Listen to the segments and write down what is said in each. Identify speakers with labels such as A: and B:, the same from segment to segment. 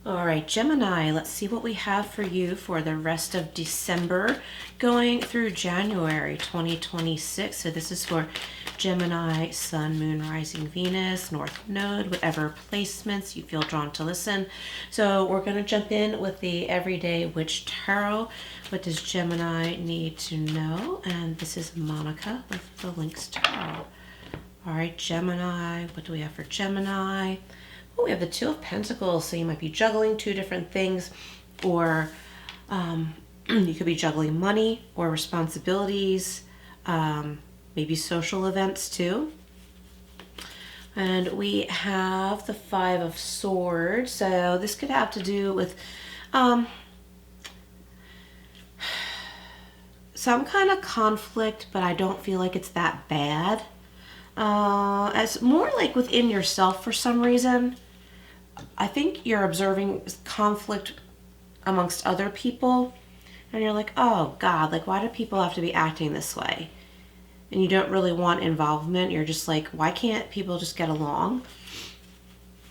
A: All right, Gemini, let's see what we have for you for the rest of December going through January 2026. So this is for Gemini, Sun, Moon, Rising, Venus, North Node, whatever placements you feel drawn to listen. So we're going to jump in with the Everyday Witch Tarot. What does Gemini need to know? And this is Monica with the Lynx Tarot. All right, Gemini, what do we have for Gemini? Oh, we have the Two of Pentacles, so you might be juggling two different things, or you could be juggling money or responsibilities, maybe social events too. And we have the Five of Swords, so this could have to do with some kind of conflict, but I don't feel like it's that bad. As more like within yourself for some reason. I think you're observing conflict amongst other people, and you're like, oh God, like why do people have to be acting this way? And you don't really want involvement. You're just like, why can't people just get along?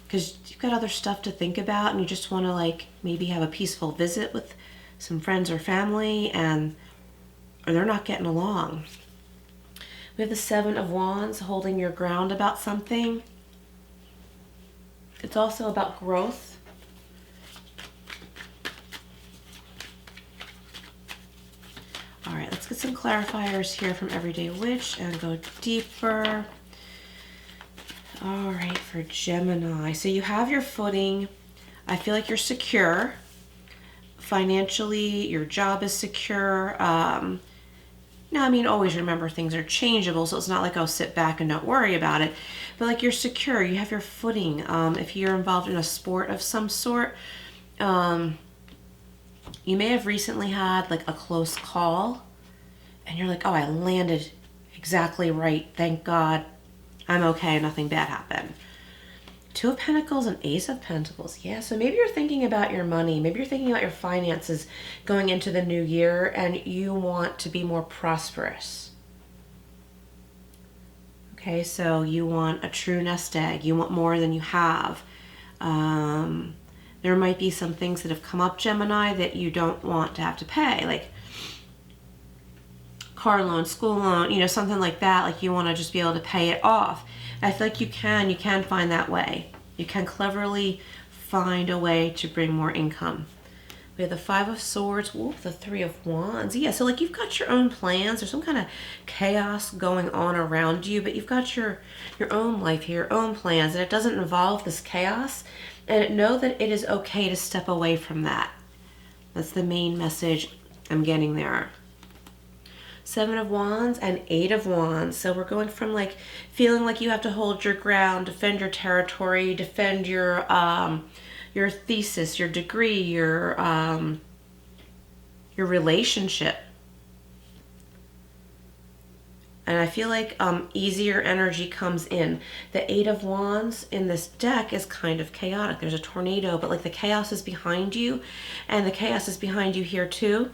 A: Because you've got other stuff to think about, and you just want to like maybe have a peaceful visit with some friends or family, or they're not getting along. We have the Seven of Wands, holding your ground about something. It's also about growth. All right, let's get some clarifiers here from Everyday Witch and go deeper. All right, for Gemini. So you have your footing. I feel like you're secure. Financially, your job is secure. Now, I mean, always remember things are changeable, so it's not like, oh, sit back and don't worry about it. But like you're secure, you have your footing. If you're involved in a sport of some sort, you may have recently had like a close call, and you're like, oh, I landed exactly right. Thank God. I'm okay. Nothing bad happened. Two of Pentacles and Ace of Pentacles. Yeah, so maybe you're thinking about your money. Maybe you're thinking about your finances going into the new year, and you want to be more prosperous. Okay, so you want a true nest egg. You want more than you have. There might be some things that have come up, Gemini, that you don't want to have to pay, like car loan, school loan, something like that. Like you want to just be able to pay it off. I feel like you can find that way. You can cleverly find a way to bring more income. We have the Five of Swords, the Three of Wands. Yeah, so like you've got your own plans. There's some kind of chaos going on around you, but you've got your own life here, your own plans, and it doesn't involve this chaos. And know that it is okay to step away from that. That's the main message I'm getting there. Seven of Wands and Eight of Wands. So we're going from like feeling like you have to hold your ground, defend your territory, defend your thesis, your degree, your relationship. And I feel like easier energy comes in. The Eight of Wands in this deck is kind of chaotic. There's a tornado, but like the chaos is behind you, and the chaos is behind you here too.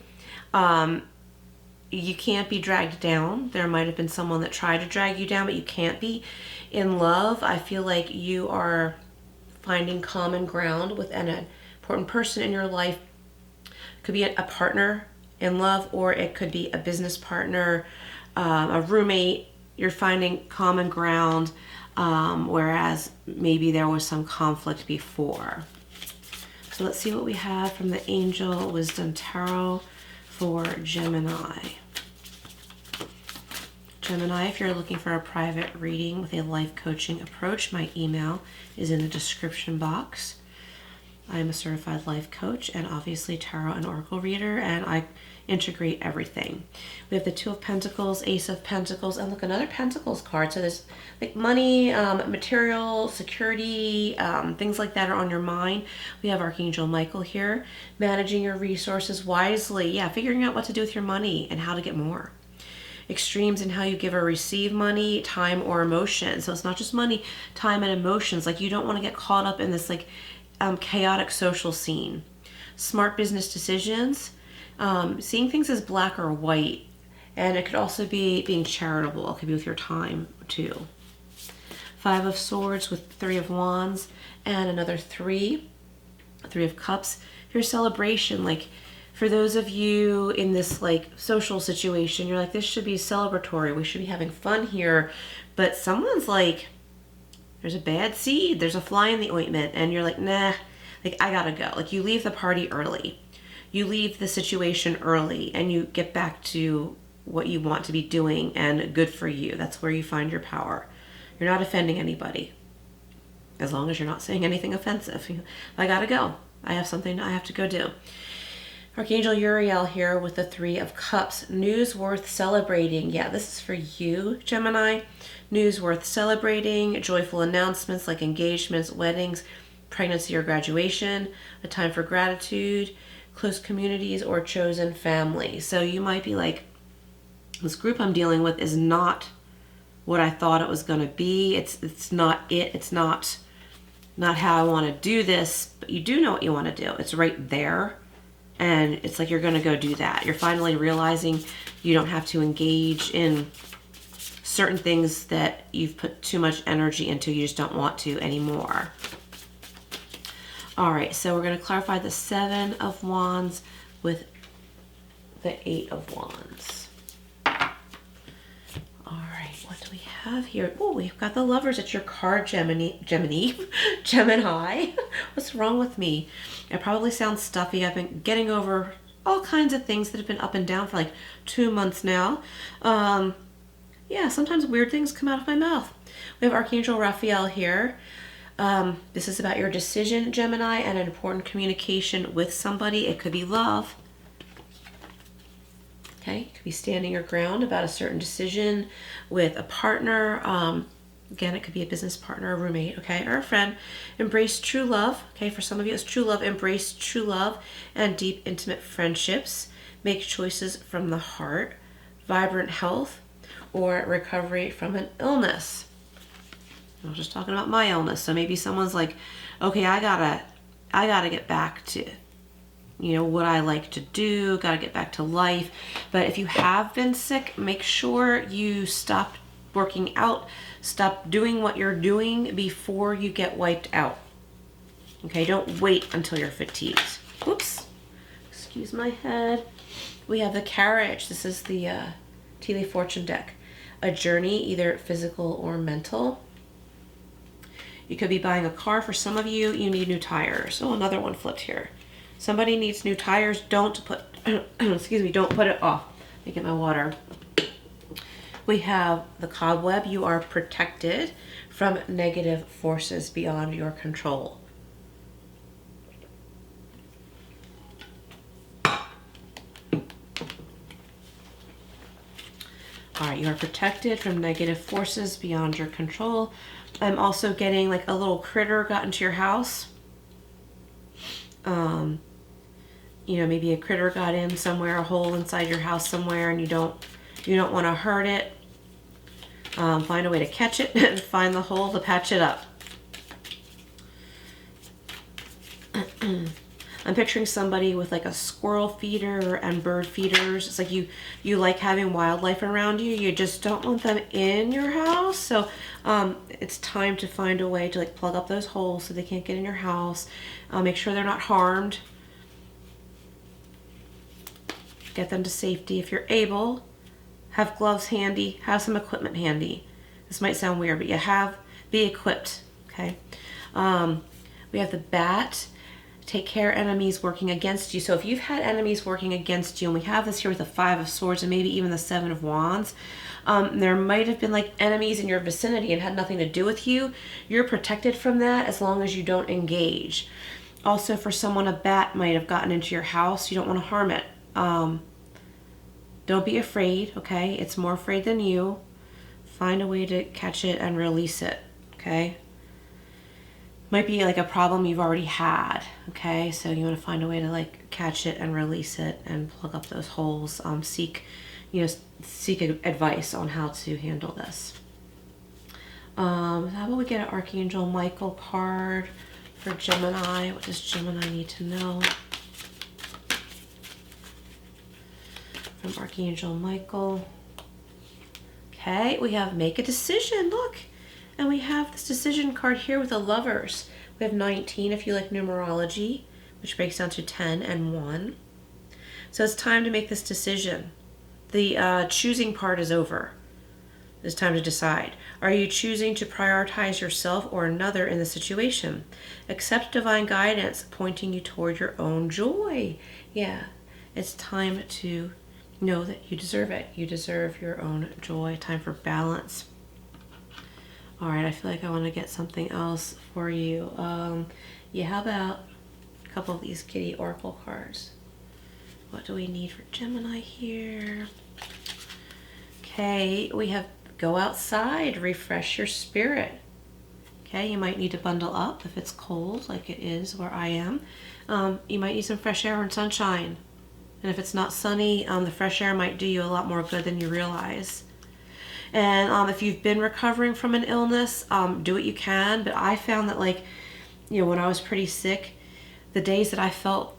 A: You can't be dragged down. There might have been someone that tried to drag you down, but you can't be. In love, I feel like you are finding common ground with an important person in your life. It could be a partner in love, or it could be a business partner, a roommate. You're finding common ground, whereas maybe there was some conflict before. So let's see what we have from the Angel Wisdom Tarot for Gemini. Gemini, if you're looking for a private reading with a life coaching approach, my email is in the description box. I am a certified life coach and obviously tarot and oracle reader, and I integrate everything. We have the Two of Pentacles, Ace of Pentacles, and look, another Pentacles card. So there's like money, material, security, things like that are on your mind. We have Archangel Michael here, managing your resources wisely. Yeah, figuring out what to do with your money and how to get more. Extremes in how you give or receive money, time or emotion. So it's not just money, time and emotions. Like you don't want to get caught up in this like chaotic social scene. Smart business decisions. Seeing things as black or white, and it could also be being charitable. It could be with your time too. Five of Swords with Three of Wands and another three Three of Cups, your celebration. Like, for those of you in this like social situation, you're like, this should be celebratory. We should be having fun here. But someone's like, there's a bad seed. There's a fly in the ointment. And you're like, nah, like, I gotta go. Like, you leave the party early. You leave the situation early and you get back to what you want to be doing, and good for you. That's where you find your power. You're not offending anybody. As long as you're not saying anything offensive. I gotta go. I have something I have to go do. Archangel Uriel here with the Three of Cups. News worth celebrating. Yeah, this is for you, Gemini. News worth celebrating. Joyful announcements like engagements, weddings, pregnancy or graduation. A time for gratitude. Close communities or chosen family. So you might be like, this group I'm dealing with is not what I thought it was going to be. It's not it. It's not how I want to do this. But you do know what you want to do. It's right there. And it's like you're going to go do that. You're finally realizing you don't have to engage in certain things that you've put too much energy into. You just don't want to anymore. All right, so we're going to clarify the Seven of Wands with the Eight of Wands. All right, what do we have here? Oh, we've got the Lovers. It's your card, Gemini. What's wrong with me? It probably sounds stuffy. I've been getting over all kinds of things that have been up and down for like 2 months now. Yeah, sometimes weird things come out of my mouth. We have Archangel Raphael here. This is about your decision, Gemini, and an important communication with somebody. It could be love. Okay, it could be standing your ground about a certain decision with a partner. Again, it could be a business partner, a roommate, okay, or a friend. Embrace true love. Okay, for some of you, it's true love. Embrace true love and deep, intimate friendships. Make choices from the heart. Vibrant health or recovery from an illness. I was just talking about my illness. So maybe someone's like, okay, I gotta get back to, what I like to do, gotta get back to life. But if you have been sick, make sure you stop working out, stop doing what you're doing before you get wiped out. Okay, don't wait until you're fatigued. Oops, excuse my head. We have the Carriage. This is the Tea Leaf Fortune deck. A journey, either physical or mental. You could be buying a car. For some of you, you need new tires. Oh, another one flipped here. Somebody needs new tires. Don't put, don't put it off. Let me get my water. We have the Cobweb. You are protected from negative forces beyond your control. All right, you are protected from negative forces beyond your control. I'm also getting like a little critter got into your house. Maybe a critter got in somewhere, a hole inside your house somewhere, and you don't want to hurt it. Find a way to catch it and find the hole to patch it up. I'm picturing somebody with like a squirrel feeder and bird feeders. It's like you like having wildlife around you. You just don't want them in your house. So it's time to find a way to like plug up those holes so they can't get in your house. Make sure they're not harmed. Get them to safety if you're able. Have gloves handy. Have some equipment handy. This might sound weird, but be equipped. Okay. We have the Bat. Take care, enemies working against you. So if you've had enemies working against you, and we have this here with the Five of Swords and maybe even the Seven of Wands, there might have been like enemies in your vicinity and had nothing to do with you. You're protected from that as long as you don't engage. Also, for someone, a bat might have gotten into your house. You don't want to harm it. Don't be afraid, okay? It's more afraid than you. Find a way to catch it and release it, okay? Might be like a problem you've already had, okay? So you want to find a way to like catch it and release it and plug up those holes. Seek advice on how to handle this. How about we get an Archangel Michael card for Gemini? What does Gemini need to know? From Archangel Michael. Okay, we have make a decision. Look. And we have this decision card here with the Lovers. We have 19 if you like numerology. which breaks down to 10 and 1. So it's time to make this decision. The choosing part is over. It's time to decide. Are you choosing to prioritize yourself or another in the situation? Accept divine guidance pointing you toward your own joy. Yeah, it's time to know that you deserve it. You deserve your own joy. Time for balance. All right, I feel like I want to get something else for you. Yeah, how about a couple of these kitty oracle cards? What do we need for Gemini here? Okay, we have go outside, refresh your spirit. Okay, you might need to bundle up if it's cold, like it is where I am. You might need some fresh air and sunshine. And if it's not sunny, the fresh air might do you a lot more good than you realize. And if you've been recovering from an illness, do what you can. But I found that, like, you know, when I was pretty sick, the days that I felt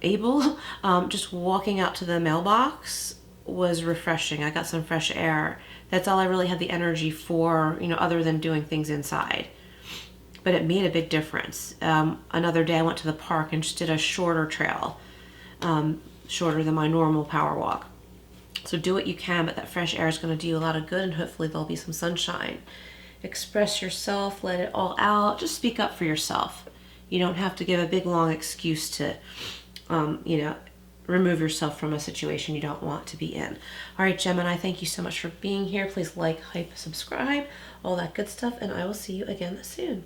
A: able, just walking out to the mailbox was refreshing. I got some fresh air. That's all I really had the energy for, you know, other than doing things inside. But it made a big difference. Another day I went to the park and just did a shorter trail, shorter than my normal power walk. So do what you can, but that fresh air is going to do you a lot of good, and hopefully there'll be some sunshine. Express yourself, let it all out. Just speak up for yourself. You don't have to give a big long excuse to, you know, remove yourself from a situation you don't want to be in. All right, Gemini, thank you so much for being here. Please like, hype, subscribe, all that good stuff, and I will see you again soon.